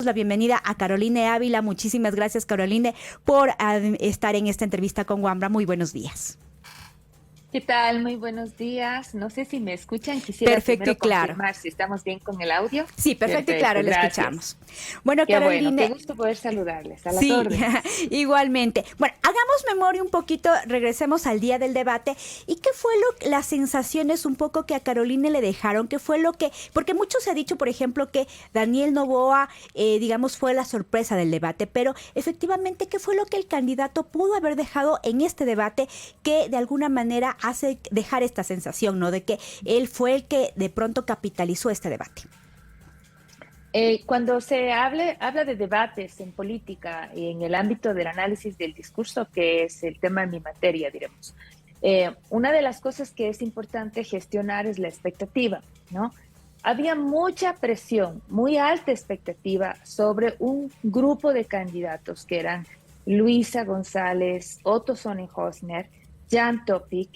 La bienvenida a Caroline Ávila. Muchísimas gracias, Caroline, por estar en esta entrevista con Wambra. Muy buenos días. ¿Qué tal? Muy buenos días. No sé si me escuchan. Quisiera Perfecto y primero claro. confirmar si estamos bien con el audio. Sí, perfecto y claro, Perfecto, le gracias. escuchamos. Bueno, Qué bueno, qué Caroline, gusto poder saludarles. A las sí, órdenes. igualmente. Bueno, hagamos memoria un poquito, regresemos al día del debate. ¿Y qué fue las sensaciones un poco que a Caroline le dejaron? ¿Qué fue lo que, porque mucho se ha dicho, por ejemplo, que Daniel Noboa, digamos, fue la sorpresa del debate, pero efectivamente, ¿qué fue lo que el candidato pudo haber dejado en este debate que de alguna manera hace dejar esta sensación, ¿no? De que él fue el que de pronto capitalizó este debate. Cuando se habla de debates en política y en el ámbito del análisis del discurso, que es el tema de mi materia, diremos, una de las cosas que es importante gestionar es la expectativa, ¿no? Había mucha presión, muy alta expectativa sobre un grupo de candidatos que eran Luisa González, Otto Sonnenhosner, Jan Topic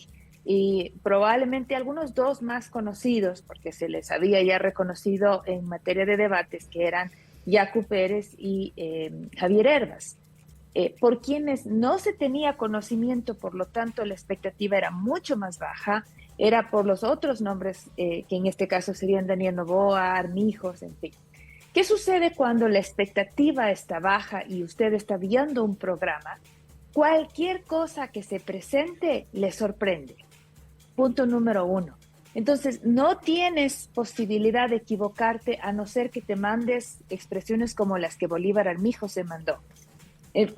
y probablemente algunos dos más conocidos, porque se les había ya reconocido en materia de debates, que eran Yacu Pérez y Javier Herbas. Por quienes no se tenía conocimiento, por lo tanto la expectativa era mucho más baja, era por los otros nombres, que en este caso serían Daniel Noboa, Armijos, en fin. ¿Qué sucede cuando la expectativa está baja y usted está viendo un programa? Cualquier cosa que se presente le sorprende. Punto número uno. Entonces, no tienes posibilidad de equivocarte a no ser que te mandes expresiones como las que Bolívar Armijos se mandó.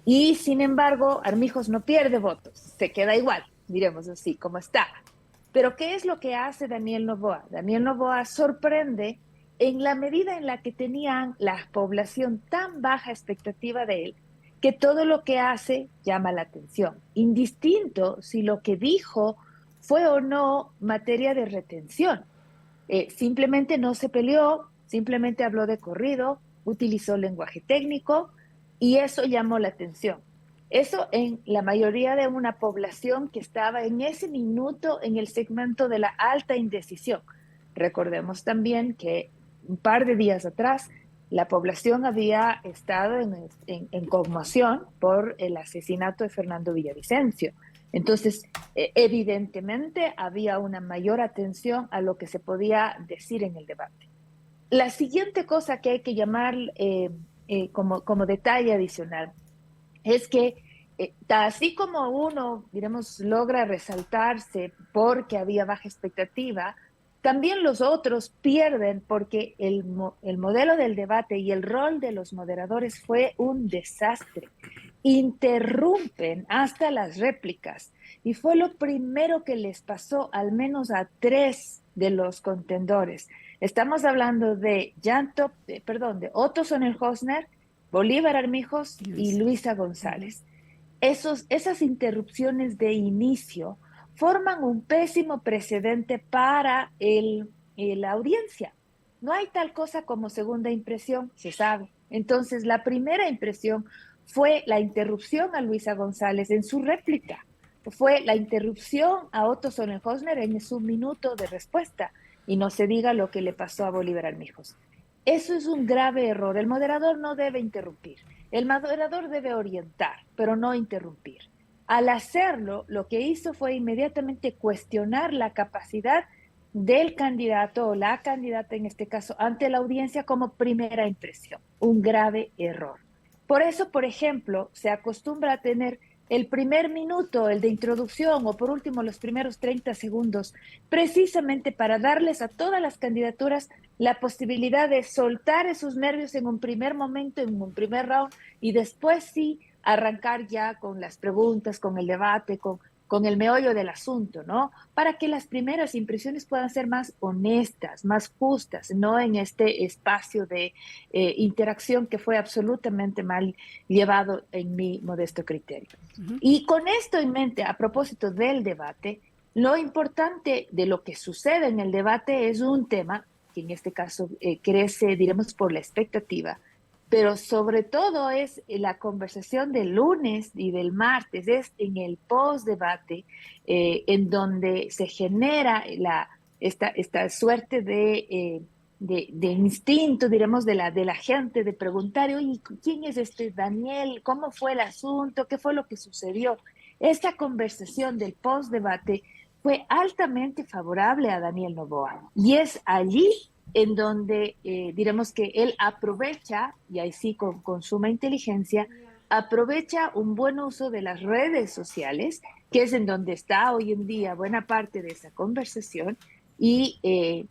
Y sin embargo, Armijos no pierde votos, se queda igual, diremos así, como está. Pero ¿qué es lo que hace Daniel Noboa? Daniel Noboa sorprende en la medida en la que tenían la población tan baja expectativa de él, que todo lo que hace llama la atención, indistinto si lo que dijo fue o no materia de retención. Simplemente no se peleó, simplemente habló de corrido, utilizó lenguaje técnico y eso llamó la atención. Eso en la mayoría de una población que estaba en ese minuto en el segmento de la alta indecisión. Recordemos también que un par de días atrás la población había estado en conmoción por el asesinato de Fernando Villavicencio. Entonces, evidentemente había una mayor atención a lo que se podía decir en el debate. La siguiente cosa que hay que llamar como detalle adicional es que así como uno, diremos, logra resaltarse porque había baja expectativa, también los otros pierden porque el modelo del debate y el rol de los moderadores fue un desastre. Interrumpen hasta las réplicas y fue lo primero que les pasó al menos a tres de los contendores. Estamos hablando de de Otto Sonnenhosner, Bolívar Armijos y Luis. Luisa González. Esas interrupciones de inicio forman un pésimo precedente para la audiencia. No hay tal cosa como segunda impresión, se sabe. Entonces, la primera impresión fue la interrupción a Luisa González en su réplica, fue la interrupción a Otto Sonnenhosner en su minuto de respuesta, y no se diga lo que le pasó a Bolívar Armijos. Eso es un grave error. El moderador no debe interrumpir. El moderador debe orientar, pero no interrumpir. Al hacerlo, lo que hizo fue inmediatamente cuestionar la capacidad del candidato o la candidata, en este caso, ante la audiencia como primera impresión. Un grave error. Por eso, por ejemplo, se acostumbra a tener el primer minuto, el de introducción, o por último los primeros 30 segundos, precisamente para darles a todas las candidaturas la posibilidad de soltar esos nervios en un primer momento, en un primer round, y después sí arrancar ya con las preguntas, con el debate, con el meollo del asunto, ¿no? Para que las primeras impresiones puedan ser más honestas, más justas, no en este espacio de interacción que fue absolutamente mal llevado en mi modesto criterio. Uh-huh. Y con esto en mente, a propósito del debate, lo importante de lo que sucede en el debate es un tema que en este caso crece, diremos, por la expectativa, pero sobre todo es la conversación del lunes y del martes, es en el post-debate, en donde se genera esta suerte de de instinto, diremos, de la gente, de preguntar, oye, ¿quién es este Daniel? ¿Cómo fue el asunto? ¿Qué fue lo que sucedió? Esta conversación del post-debate fue altamente favorable a Daniel Noboa. Y es allí en donde, diremos que él aprovecha, y ahí sí con suma inteligencia, aprovecha un buen uso de las redes sociales, que es en donde está hoy en día buena parte de esa conversación, y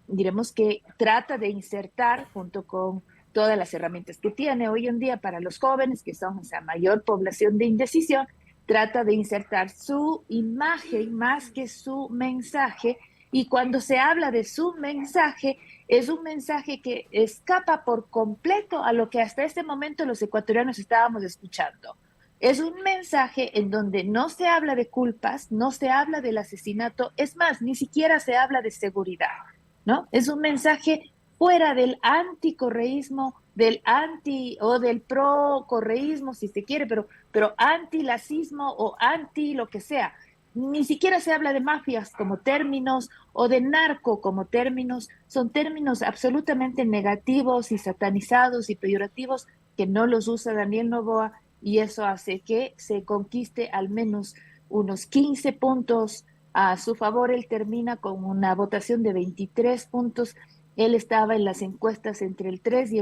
diremos que trata de insertar junto con todas las herramientas que tiene hoy en día para los jóvenes, que son esa mayor población de indecisión, trata de insertar su imagen más que su mensaje, y cuando se habla de su mensaje, es un mensaje que escapa por completo a lo que hasta este momento los ecuatorianos estábamos escuchando. Es un mensaje en donde no se habla de culpas, no se habla del asesinato, es más, ni siquiera se habla de seguridad, ¿no? Es un mensaje fuera del anticorreísmo, del anti o del pro-correísmo, si se quiere, pero anti-lacismo o anti lo que sea. Ni siquiera se habla de mafias como términos o de narco como términos. Son términos absolutamente negativos y satanizados y peyorativos que no los usa Daniel Noboa, y eso hace que se conquiste al menos unos 15 puntos a su favor. Él termina con una votación de 23 puntos. Él estaba en las encuestas entre el 3 y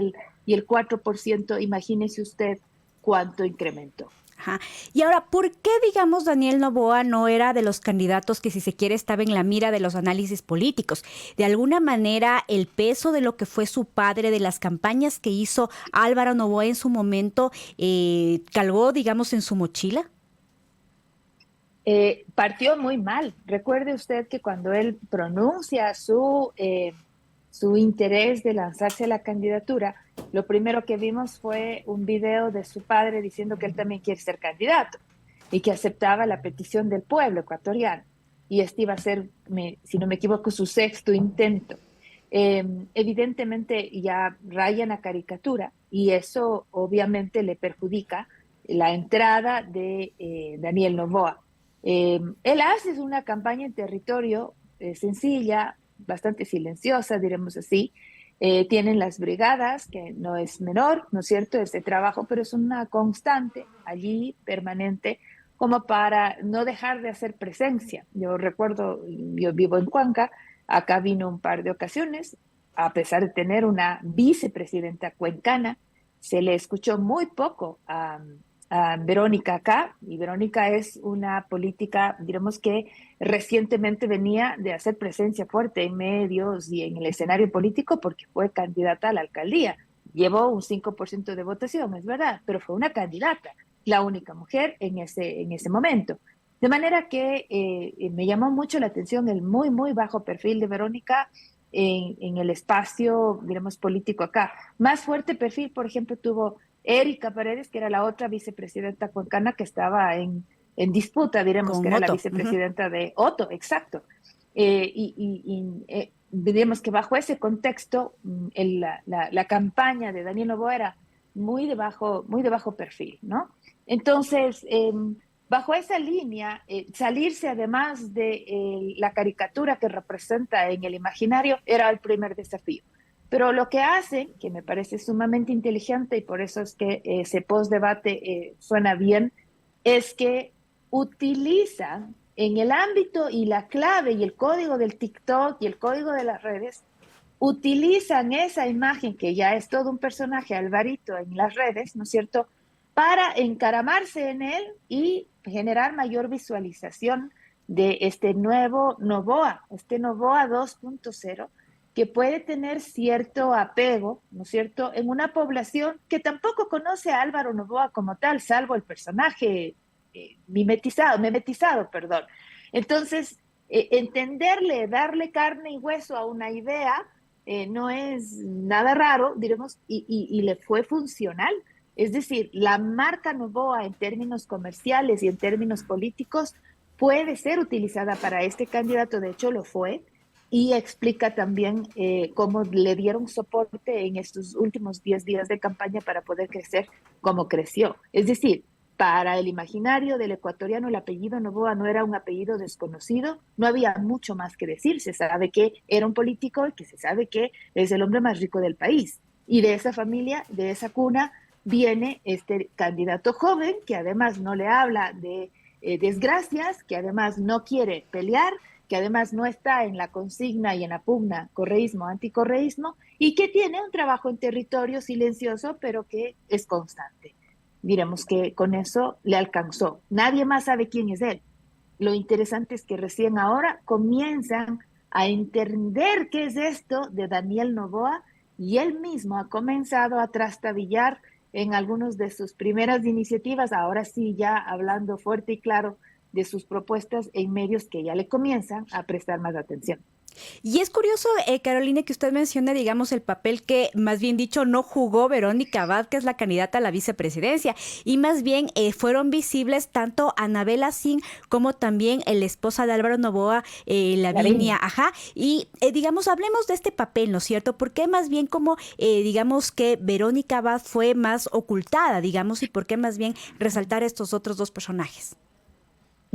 el 4%. Imagínese usted cuánto incrementó. Ajá. Y ahora, ¿por qué, digamos, Daniel Noboa no era de los candidatos que, si se quiere, estaba en la mira de los análisis políticos? De alguna manera, el peso de lo que fue su padre, de las campañas que hizo Álvaro Noboa en su momento, ¿calgó, digamos, en su mochila? Partió muy mal. Recuerde usted que cuando él pronuncia su interés de lanzarse a la candidatura, lo primero que vimos fue un video de su padre diciendo que él también quiere ser candidato y que aceptaba la petición del pueblo ecuatoriano. Y este iba a ser, si no me equivoco, su sexto intento. Evidentemente ya raya en la caricatura, y eso obviamente le perjudica la entrada de Daniel Noboa. Él hace una campaña en territorio sencilla, bastante silenciosa, diremos así. Tienen las brigadas, que no es menor, ¿no es cierto?, este trabajo, pero es una constante allí, permanente, como para no dejar de hacer presencia. Yo recuerdo, yo vivo en Cuenca, acá vino un par de ocasiones, a pesar de tener una vicepresidenta cuencana, se le escuchó muy poco a Verónica acá, y Verónica es una política, diremos que recientemente venía de hacer presencia fuerte en medios y en el escenario político porque fue candidata a la alcaldía. Llevó un 5% de votación, es verdad, pero fue una candidata, la única mujer en ese momento. De manera que me llamó mucho la atención el muy, muy bajo perfil de Verónica en el espacio, diremos, político acá. Más fuerte perfil, por ejemplo, tuvo Erika Paredes, que era la otra vicepresidenta cuencana que estaba en disputa, diremos Con que era la Otto. vicepresidenta de Otto, exacto. Diremos que bajo ese contexto, la campaña de Daniel Noboa era muy de bajo perfil, ¿no? Entonces, bajo esa línea, salirse además de la caricatura que representa en el imaginario era el primer desafío. Pero lo que hacen, que me parece sumamente inteligente, y por eso es que ese post-debate suena bien, es que utilizan en el ámbito y la clave y el código del TikTok y el código de las redes, utilizan esa imagen que ya es todo un personaje, Alvarito, en las redes, ¿no es cierto?, para encaramarse en él y generar mayor visualización de este nuevo Noboa, este Noboa 2.0, que puede tener cierto apego, ¿no es cierto?, en una población que tampoco conoce a Álvaro Noboa como tal, salvo el personaje mimetizado, perdón. Entonces, entenderle, darle carne y hueso a una idea no es nada raro, diremos, y le fue funcional. Es decir, la marca Noboa en términos comerciales y en términos políticos puede ser utilizada para este candidato, de hecho lo fue, y explica también cómo le dieron soporte en estos últimos 10 días de campaña para poder crecer como creció. Es decir, Para el imaginario del ecuatoriano, el apellido Noboa no era un apellido desconocido, no había mucho más que decir. Se sabe que era un político y que se sabe que es el hombre más rico del país. Y de esa familia, de esa cuna, viene este candidato joven que además no le habla de desgracias, que además no quiere pelear, que además no está en la consigna y en la pugna correísmo, anticorreísmo, y que tiene un trabajo en territorio silencioso, pero que es constante. Diremos que con eso le alcanzó. Nadie más sabe quién es él. Lo interesante es que recién ahora comienzan a entender qué es esto de Daniel Noboa y él mismo ha comenzado a trastabillar en algunas de sus primeras iniciativas, ahora sí ya hablando fuerte y claro de sus propuestas en medios que ya le comienzan a prestar más atención. Y es curioso, Carolina, que usted menciona, digamos, el papel que, más bien dicho, no jugó Verónica Abad, que es la candidata a la vicepresidencia, y más bien fueron visibles tanto Anabela Sin como también la esposa de Álvaro Noboa, Lavinia, Lavín. ajá, y digamos, hablemos de este papel, ¿no es cierto? Porque más bien como, digamos, que Verónica Abad fue más ocultada, digamos, y por qué más bien resaltar estos otros dos personajes.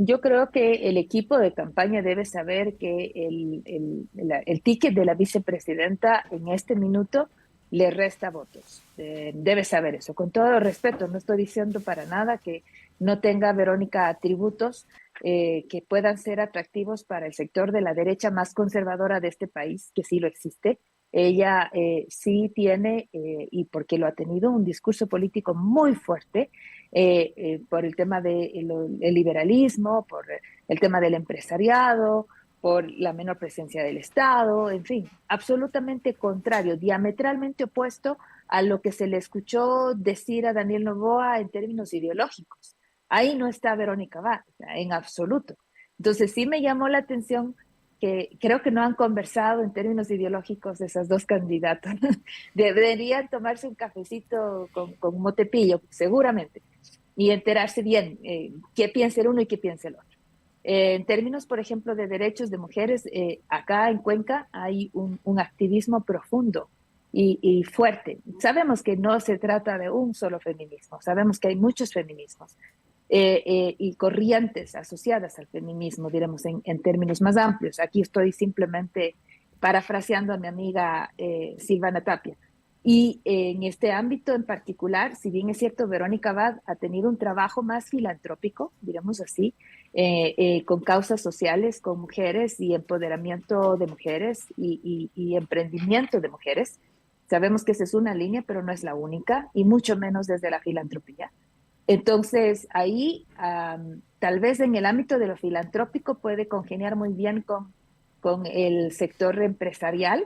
Yo creo que el equipo de campaña debe saber que el ticket de la vicepresidenta en este minuto le resta votos. Debe saber eso. Con todo respeto, no estoy diciendo para nada que no tenga Verónica atributos que puedan ser atractivos para el sector de la derecha más conservadora de este país, que sí lo existe. Ella sí tiene, y porque lo ha tenido, un discurso político muy fuerte por el tema del liberalismo, por el tema del empresariado, por la menor presencia del Estado, en fin, absolutamente contrario, diametralmente opuesto a lo que se le escuchó decir a Daniel Noboa en términos ideológicos. Ahí no está Verónica Abad, en absoluto. Entonces sí me llamó la atención que creo que no han conversado en términos ideológicos esas dos candidatas. Deberían tomarse un cafecito con Motepillo, seguramente, y enterarse bien qué piensa el uno y qué piensa el otro. En términos, por ejemplo, de derechos de mujeres, acá en Cuenca hay un activismo profundo y fuerte. Sabemos que no se trata de un solo feminismo, sabemos que hay muchos feminismos y corrientes asociadas al feminismo, diremos, en términos más amplios. Aquí estoy simplemente parafraseando a mi amiga Silvana Tapia. Y en este ámbito en particular, si bien es cierto, Verónica Abad ha tenido un trabajo más filantrópico, digamos así, con causas sociales, con mujeres y empoderamiento de mujeres y emprendimiento de mujeres. Sabemos que esa es una línea, pero no es la única, y mucho menos desde la filantropía. Entonces, ahí tal vez en el ámbito de lo filantrópico puede congeniar muy bien con el sector empresarial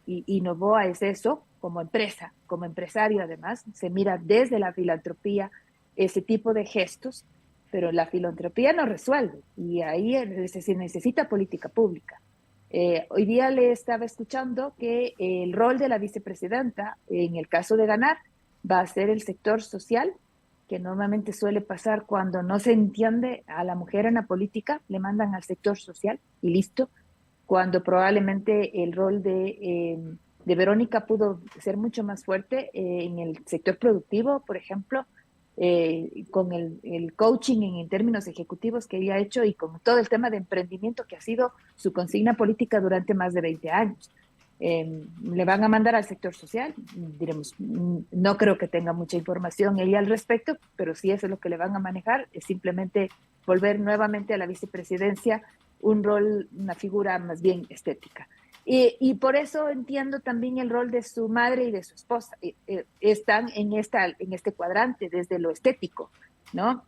y Novoa es eso, como empresa, como empresario además, se mira desde la filantropía ese tipo de gestos, pero la filantropía no resuelve y ahí se necesita política pública. Hoy día le estaba escuchando que el rol de la vicepresidenta, en el caso de ganar, va a ser el sector social, que normalmente suele pasar cuando no se entiende a la mujer en la política, le mandan al sector social y listo, cuando probablemente el rol de Verónica pudo ser mucho más fuerte en el sector productivo, por ejemplo, con el coaching en términos ejecutivos que ella ha hecho y con todo el tema de emprendimiento que ha sido su consigna política durante más de 20 años. Le van a mandar al sector social, diremos, no creo que tenga mucha información ella al respecto, pero si eso es lo que le van a manejar, es simplemente volver nuevamente a la vicepresidencia un rol, una figura más bien estética. Y por eso entiendo también el rol de su madre y de su esposa. Están en este cuadrante desde lo estético, ¿no?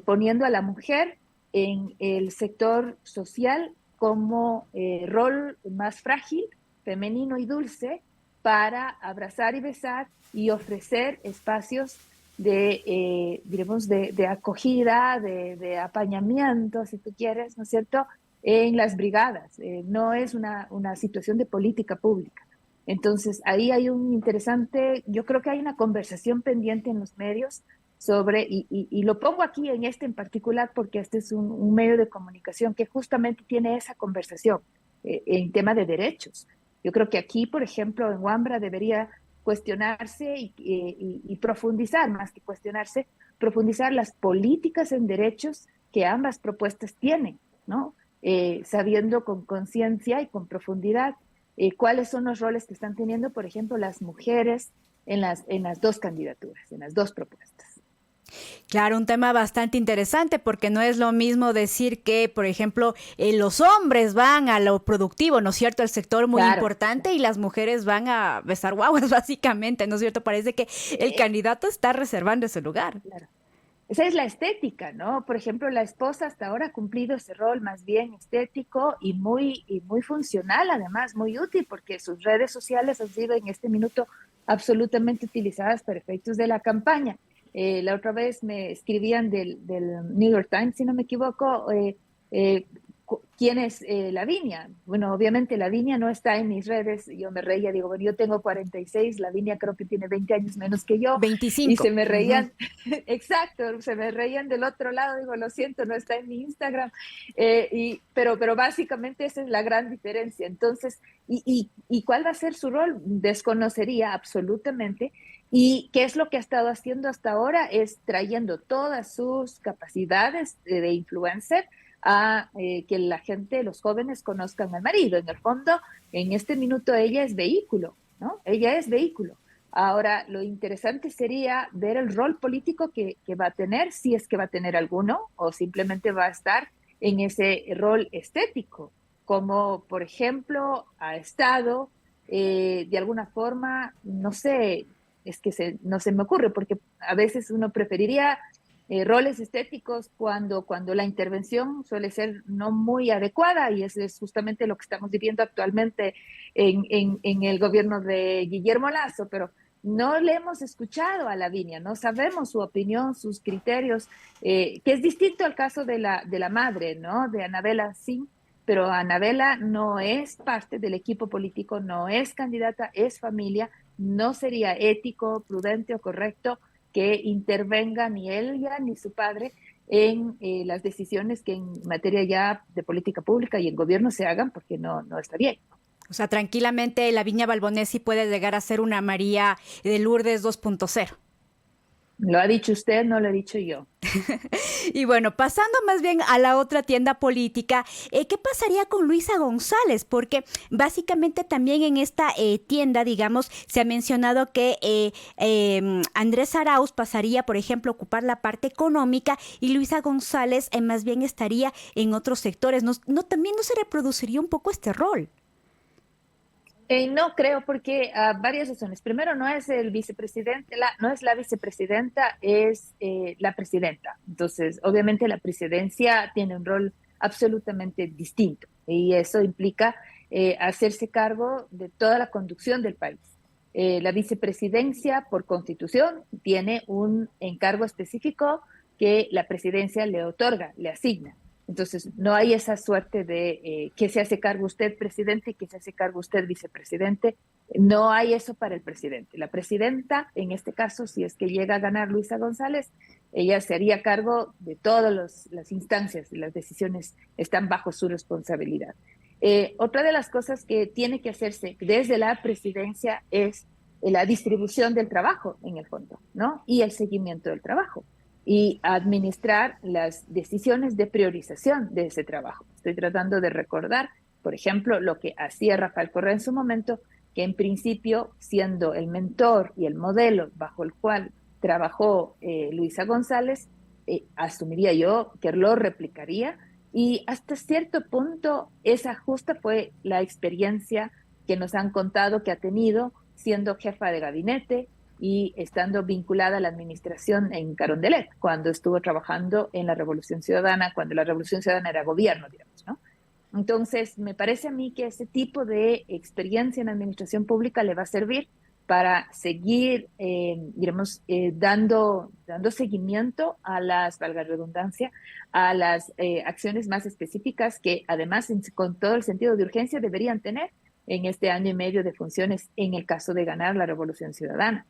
Poniendo a la mujer en el sector social como rol más frágil, femenino y dulce, para abrazar y besar y ofrecer espacios diremos, de acogida, de apañamiento, si tú quieres, ¿no es cierto?, en las brigadas. No es una situación de política pública. Entonces, ahí hay un interesante, yo creo que hay una conversación pendiente en los medios sobre, y lo pongo aquí en este en particular porque este es un medio de comunicación que justamente tiene esa conversación en tema de derechos. Yo creo que aquí, por ejemplo, en Wambra debería cuestionarse y profundizar más que cuestionarse profundizar las políticas en derechos que ambas propuestas tienen, ¿no? Sabiendo con conciencia y con profundidad cuáles son los roles que están teniendo, por ejemplo, las mujeres en las dos candidaturas, en las dos propuestas. Claro, un tema bastante interesante porque no es lo mismo decir que, por ejemplo, los hombres van a lo productivo, ¿no es cierto? El sector muy Claro, importante claro. y las mujeres van a besar guaguas, básicamente, ¿no es cierto? Parece que el Eh, candidato está reservando ese lugar. claro. Esa es la estética, ¿no? Por ejemplo, la esposa hasta ahora ha cumplido ese rol más bien estético y muy funcional, además, muy útil, porque sus redes sociales han sido en este minuto absolutamente utilizadas para efectos de la campaña. La otra vez me escribían del New York Times, si no me equivoco, eh, ¿quién es Lavinia? Bueno, obviamente Lavinia no está en mis redes. Yo me reía, digo, bueno, yo tengo 46, Lavinia creo que tiene 20 años menos que yo, y 25. se me Ujú. reían, exacto, se me reían del otro lado, digo, lo siento, no está en mi Instagram, pero básicamente esa es la gran diferencia. Entonces, ¿y cuál va a ser su rol? Desconocería absolutamente. ¿Y qué es lo que ha estado haciendo hasta ahora? Es trayendo todas sus capacidades de influencer a que la gente, los jóvenes conozcan al marido. En el fondo, en este minuto ella es vehículo, ¿no? Ella es vehículo. Ahora, lo interesante sería ver el rol político que va a tener, si es que va a tener alguno, o simplemente va a estar en ese rol estético, como por ejemplo ha estado de alguna forma, no sé, es que no se me ocurre, porque a veces uno preferiría roles estéticos cuando la intervención suele ser no muy adecuada, y eso es justamente lo que estamos viviendo actualmente en el gobierno de Guillermo Lasso, pero no le hemos escuchado a Lavinia, no sabemos su opinión, sus criterios, que es distinto al caso de la madre, ¿no? De Anabela, sí, pero Anabela no es parte del equipo político, no es candidata, es familia, no sería ético, prudente o correcto que intervenga ni ella ni su padre en las decisiones que en materia ya de política pública y en gobierno se hagan, porque no está bien. O sea, tranquilamente la Viña Balbonesi puede llegar a ser una María de Lourdes 2.0. Lo ha dicho usted, no lo he dicho yo. Y bueno, pasando más bien a la otra tienda política, ¿qué pasaría con Luisa González? Porque básicamente también en esta tienda, digamos, se ha mencionado que Andrés Arauz pasaría, por ejemplo, a ocupar la parte económica y Luisa González más bien estaría en otros sectores. También no se reproduciría un poco este rol. No creo, porque varias razones. Primero, no es el vicepresidente, no es la vicepresidenta, es la presidenta. Entonces, obviamente la presidencia tiene un rol absolutamente distinto, y eso implica hacerse cargo de toda la conducción del país. La vicepresidencia, por constitución, tiene un encargo específico que la presidencia le otorga, le asigna. Entonces, no hay esa suerte de que se hace cargo usted presidente y que se hace cargo usted vicepresidente. No hay eso para el presidente. La presidenta, en este caso, si es que llega a ganar Luisa González, ella se haría cargo de todas las instancias y las decisiones están bajo su responsabilidad. Otra de las cosas que tiene que hacerse desde la presidencia es la distribución del trabajo, en el fondo, ¿no? Y el seguimiento del trabajo y administrar las decisiones de priorización de ese trabajo. Estoy tratando de recordar, por ejemplo, lo que hacía Rafael Correa en su momento, que en principio, siendo el mentor y el modelo bajo el cual trabajó Luisa González, asumiría yo que lo replicaría, y hasta cierto punto esa justa fue la experiencia que nos han contado que ha tenido siendo jefa de gabinete y estando vinculada a la administración en Carondelet, cuando estuvo trabajando en la Revolución Ciudadana, cuando la Revolución Ciudadana era gobierno, digamos, ¿no? Entonces, me parece a mí que ese tipo de experiencia en administración pública le va a servir para seguir, digamos, dando seguimiento a las, valga la redundancia, a las acciones más específicas que además, con todo el sentido de urgencia, deberían tener en este año y medio de funciones en el caso de ganar la Revolución Ciudadana.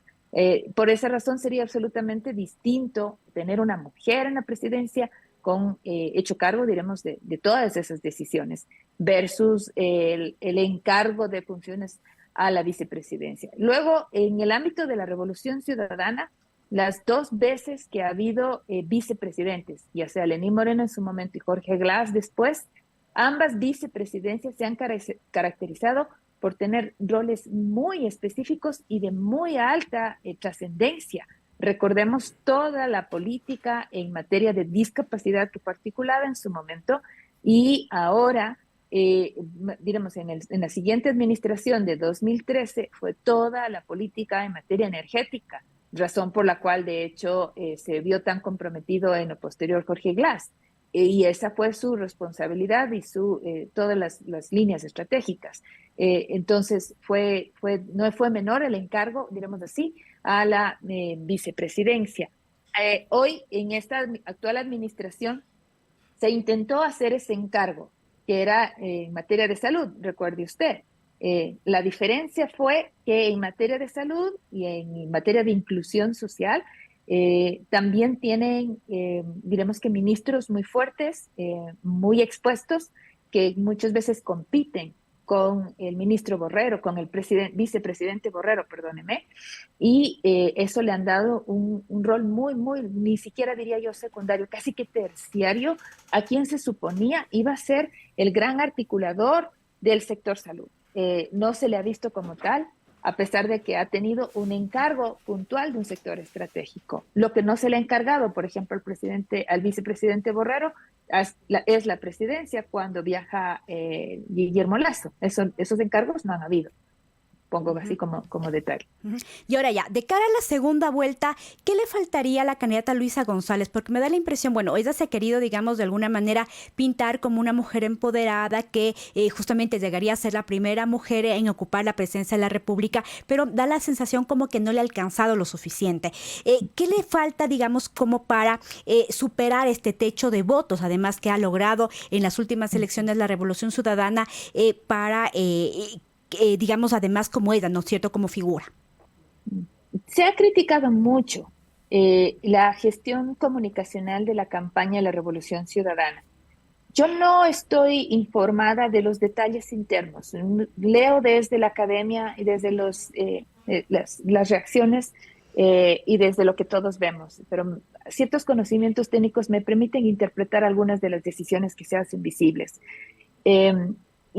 Por esa razón sería absolutamente distinto tener una mujer en la presidencia con hecho cargo, diremos, de todas esas decisiones versus el encargo de funciones a la vicepresidencia. Luego, en el ámbito de la Revolución Ciudadana, las dos veces que ha habido vicepresidentes, ya sea Lenín Moreno en su momento y Jorge Glass después, ambas vicepresidencias se han caracterizado por tener roles muy específicos y de muy alta trascendencia. Recordemos toda la política en materia de discapacidad que fue articulada en su momento y ahora, diremos, en la siguiente administración de 2013 fue toda la política en materia energética, razón por la cual de hecho se vio tan comprometido en lo posterior Jorge Glass. Y esa fue su responsabilidad y todas las líneas estratégicas. Entonces, no fue menor el encargo, diremos así, a la vicepresidencia. Hoy, en esta actual administración, se intentó hacer ese encargo, que era en materia de salud, recuerde usted. La diferencia fue que en materia de salud y en materia de inclusión social, también tienen, diremos que ministros muy fuertes, muy expuestos, que muchas veces compiten con el ministro Borrero, con el vicepresidente Borrero, perdóneme, y eso le han dado un rol ni siquiera diría yo secundario, casi que terciario, a quien se suponía iba a ser el gran articulador del sector salud. No se le ha visto como tal, a pesar de que ha tenido un encargo puntual de un sector estratégico. Lo que no se le ha encargado, por ejemplo, al vicepresidente Borrero, es la presidencia cuando viaja Guillermo Lasso. Esos encargos no han habido. Pongo así como detalle. Y ahora ya, de cara a la segunda vuelta, ¿qué le faltaría a la candidata Luisa González? Porque me da la impresión, bueno, ella se ha querido, digamos, de alguna manera pintar como una mujer empoderada que justamente llegaría a ser la primera mujer en ocupar la presidencia de la República, pero da la sensación como que no le ha alcanzado lo suficiente. ¿Qué le falta, digamos, como para superar este techo de votos, además que ha logrado en las últimas elecciones la Revolución Ciudadana para... digamos, además como ella, ¿no es cierto?, como figura. Se ha criticado mucho la gestión comunicacional de la campaña de la Revolución Ciudadana. Yo no estoy informada de los detalles internos. Leo desde la academia y desde las reacciones y desde lo que todos vemos, pero ciertos conocimientos técnicos me permiten interpretar algunas de las decisiones que se hacen visibles.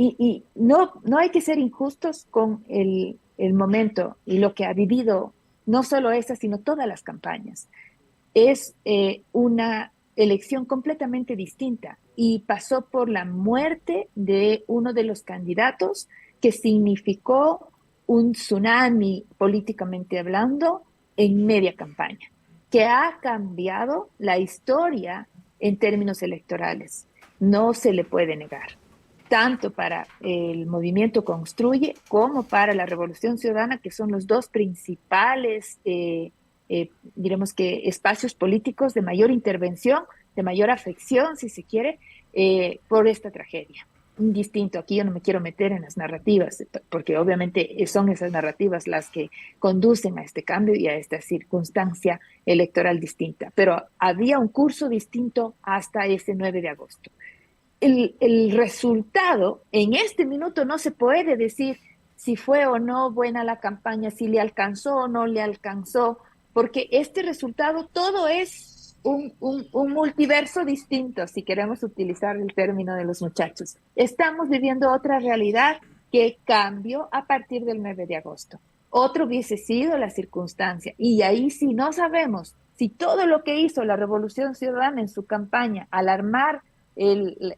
Y no hay que ser injustos con el momento y lo que ha vivido, no solo esa, sino todas las campañas. Es una elección completamente distinta y pasó por la muerte de uno de los candidatos que significó un tsunami políticamente hablando en media campaña, que ha cambiado la historia en términos electorales. No se le puede negar, tanto para el movimiento Construye como para la Revolución Ciudadana, que son los dos principales, diremos que espacios políticos de mayor intervención, de mayor afección, si se quiere, por esta tragedia. Distinto, aquí yo no me quiero meter en las narrativas, porque obviamente son esas narrativas las que conducen a este cambio y a esta circunstancia electoral distinta, pero había un curso distinto hasta ese 9 de agosto. El resultado en este minuto no se puede decir si fue o no buena la campaña, si le alcanzó o no le alcanzó, porque este resultado todo es un multiverso distinto, si queremos utilizar el término de los muchachos. Estamos viviendo otra realidad que cambió a partir del 9 de agosto. Otro hubiese sido la circunstancia, y ahí sí no sabemos si todo lo que hizo la Revolución Ciudadana en su campaña al armar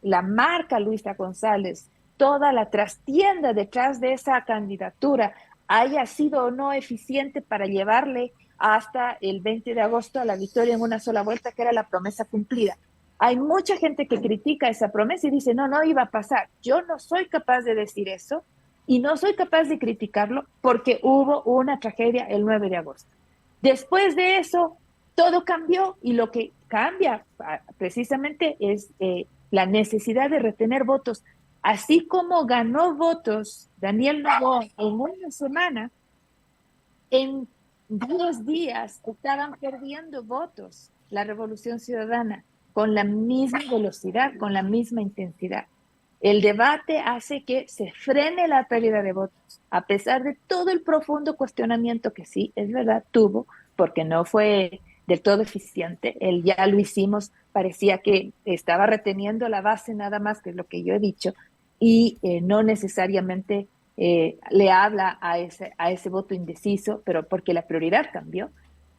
la marca Luisa González, toda la trastienda detrás de esa candidatura haya sido o no eficiente para llevarle hasta el 20 de agosto a la victoria en una sola vuelta, que era la promesa cumplida. Hay mucha gente que critica esa promesa y dice, no iba a pasar. Yo no soy capaz de decir eso y no soy capaz de criticarlo porque hubo una tragedia el 9 de agosto. Después de eso, todo cambió y lo que cambia precisamente es la necesidad de retener votos. Así como ganó votos Daniel Noboa en una semana, en 10 días estaban perdiendo votos la Revolución Ciudadana con la misma velocidad, con la misma intensidad. El debate hace que se frene la pérdida de votos, a pesar de todo el profundo cuestionamiento que sí, es verdad, tuvo porque no fue del todo eficiente. El ya lo hicimos, parecía que estaba reteniendo la base nada más, que es lo que yo he dicho, y no necesariamente le habla a ese voto indeciso, pero porque la prioridad cambió.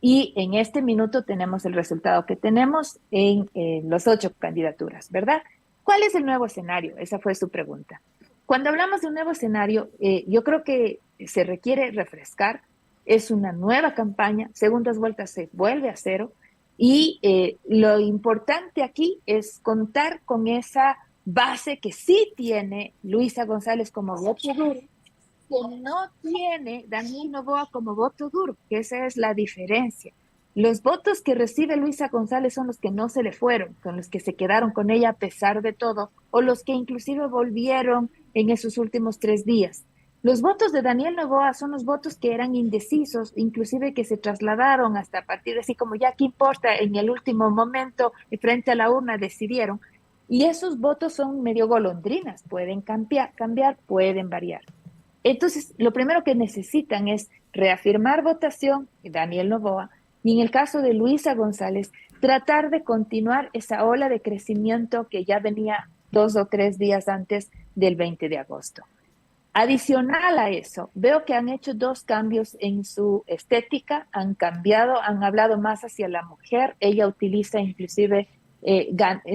Y en este minuto tenemos el resultado que tenemos en las 8 candidaturas, ¿verdad? ¿Cuál es el nuevo escenario? Esa fue su pregunta. Cuando hablamos de un nuevo escenario, yo creo que se requiere refrescar. Es una nueva campaña, segundas vueltas se vuelve a cero, y lo importante aquí es contar con esa base que sí tiene Luisa González como voto duro, que no tiene Daniel Noboa como voto duro, que esa es la diferencia. Los votos que recibe Luisa González son los que no se le fueron, con los que se quedaron con ella a pesar de todo, o los que inclusive volvieron en esos últimos 3 días. Los votos de Daniel Noboa son los votos que eran indecisos, inclusive que se trasladaron hasta a partir de así como ya qué importa, en el último momento, frente a la urna decidieron. Y esos votos son medio golondrinas, pueden cambiar, pueden variar. Entonces, lo primero que necesitan es reafirmar votación, Daniel Noboa, y en el caso de Luisa González, tratar de continuar esa ola de crecimiento que ya venía 2 o 3 días antes del 20 de agosto. Adicional a eso, veo que han hecho 2 cambios en su estética, han cambiado, han hablado más hacia la mujer, ella utiliza inclusive,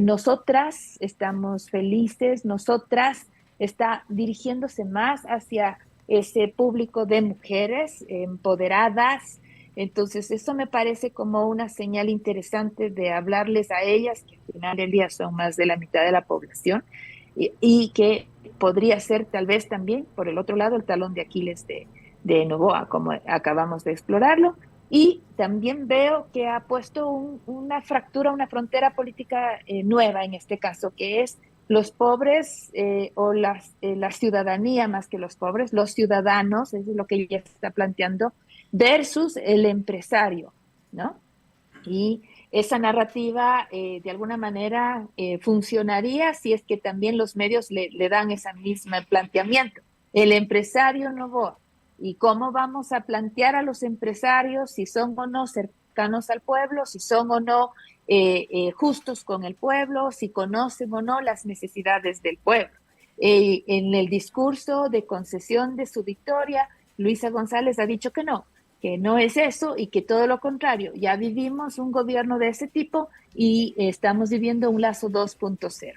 nosotras estamos felices, nosotras está dirigiéndose más hacia ese público de mujeres empoderadas. Entonces, eso me parece como una señal interesante de hablarles a ellas, que al final del día son más de la mitad de la población, y que podría ser tal vez también, por el otro lado, el talón de Aquiles de Noboa, como acabamos de explorarlo. Y también veo que ha puesto una fractura, una frontera política nueva en este caso, que es los pobres o la ciudadanía más que los pobres, los ciudadanos, eso es lo que ella está planteando, versus el empresario, ¿no? Y esa narrativa de alguna manera funcionaría si es que también los medios le dan ese mismo planteamiento. El empresario Noboa. ¿Y cómo vamos a plantear a los empresarios si son o no cercanos al pueblo, si son o no justos con el pueblo, si conocen o no las necesidades del pueblo? En el discurso de concesión de su victoria, Luisa González ha dicho que no es eso y que todo lo contrario, ya vivimos un gobierno de ese tipo y estamos viviendo un lazo 2.0.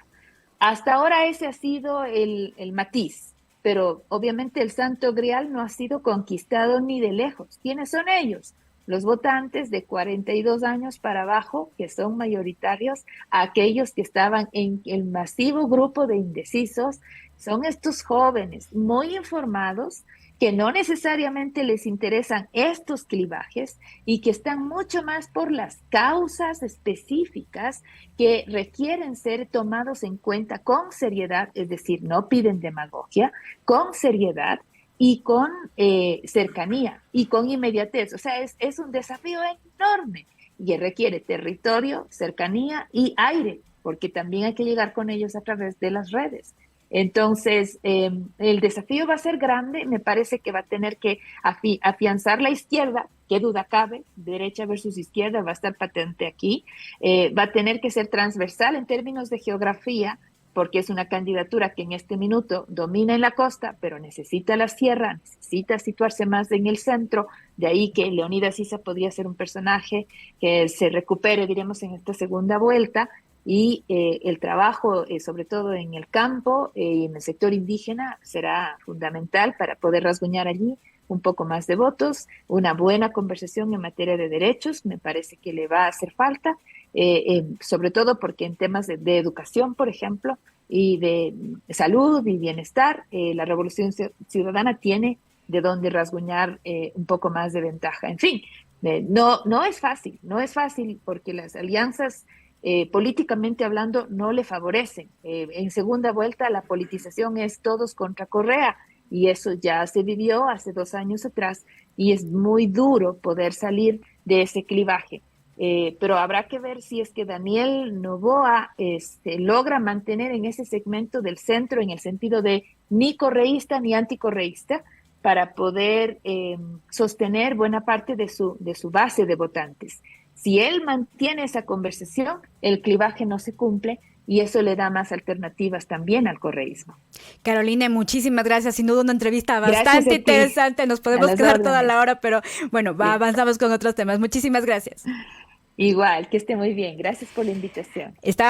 Hasta ahora ese ha sido el matiz, pero obviamente el santo grial no ha sido conquistado ni de lejos. ¿Quiénes son ellos? Los votantes de 42 años para abajo, que son mayoritarios, aquellos que estaban en el masivo grupo de indecisos, son estos jóvenes muy informados, que no necesariamente les interesan estos clivajes y que están mucho más por las causas específicas que requieren ser tomados en cuenta con seriedad, es decir, no piden demagogia, con seriedad y con cercanía y con inmediatez. O sea, es un desafío enorme y requiere territorio, cercanía y aire, porque también hay que llegar con ellos a través de las redes. Entonces, el desafío va a ser grande, me parece que va a tener que afianzar la izquierda, qué duda cabe, derecha versus izquierda va a estar patente aquí, va a tener que ser transversal en términos de geografía, porque es una candidatura que en este minuto domina en la costa, pero necesita la sierra, necesita situarse más en el centro, de ahí que Leonidas Issa podría ser un personaje que se recupere, diremos, en esta segunda vuelta, y el trabajo, sobre todo en el campo y en el sector indígena, será fundamental para poder rasguñar allí un poco más de votos, una buena conversación en materia de derechos, me parece que le va a hacer falta, sobre todo porque en temas de educación, por ejemplo, y de salud y bienestar, la Revolución Ciudadana tiene de dónde rasguñar un poco más de ventaja. En fin, no es fácil porque las alianzas políticamente hablando no le favorecen. En segunda vuelta la politización es todos contra Correa y eso ya se vivió hace 2 años atrás y es muy duro poder salir de ese clivaje. Pero habrá que ver si es que Daniel Noboa logra mantener en ese segmento del centro en el sentido de ni correísta ni anticorreísta, para poder sostener buena parte de su base de votantes. Si él mantiene esa conversación, el clivaje no se cumple y eso le da más alternativas también al correísmo. Caroline, muchísimas gracias. Sin duda una entrevista Gracias bastante a ti. interesante. Nos podemos quedar órdenes. toda la hora, pero bueno, Sí. avanzamos con otros temas. Muchísimas gracias. Igual, que esté muy bien. Gracias por la invitación. Está